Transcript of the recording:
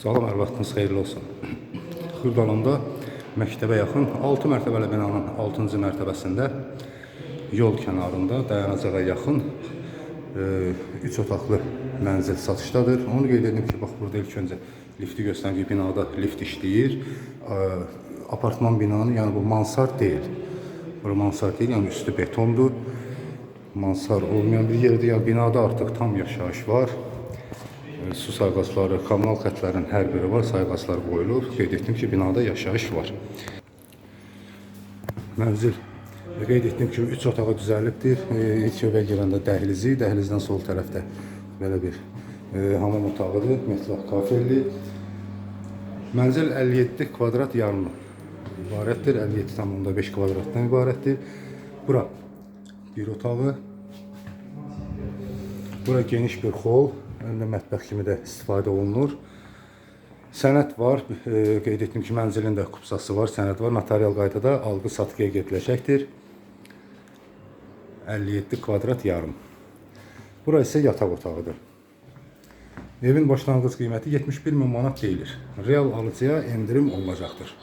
Salam, hər vaxtınız xeyirli olsun. Xırdalanda məktəbə yaxın 6 mərtəbəli binanın 6-cı mərtəbəsində yol kənarında dayanacağa yaxın 3 otaqlı mənzil satışdadır. Onu qeyd edim ki, bax burada ilk öncə lifti göstərir ki, binada lift işləyir. Apartman binanı, yəni bu mansard deyil. Bura mansard deyil, yəni üstü betondur. Mansar olmayan bir yerdir. Yəni binada artıq tam yaşayış var. Su sayğacları, kommunal xətlərin hər biri var, sayğaclar qoyulub. Qeyd etdim ki, binada yaşayış var. Mənzil qeyd etdim ki, 3 otağı düzəlibdir. İlk növbəyə gələndə dəhlizi, dəhlizdən sol tərəfdə belə bir hamam otağıdır, mətbəx kafelli. Mənzil 57 kvadrat yarım ibarətdir, 57,5 kvadratdan ibarətdir. Bura bir otağı, bura geniş bir hol, önündə mətbəx kimi də istifadə olunur. Sənəd var, qeyd etdim ki, mənzilin də kupsası var, sənəd var. Notarial qaydada alqı-satqıya gediləcəkdir. 57 kvadrat yarım. Bura isə yataq otağıdır. Evin başlanğıc qiyməti 71.000 manat deyilir. Real alıcıya endirim olunacaqdır.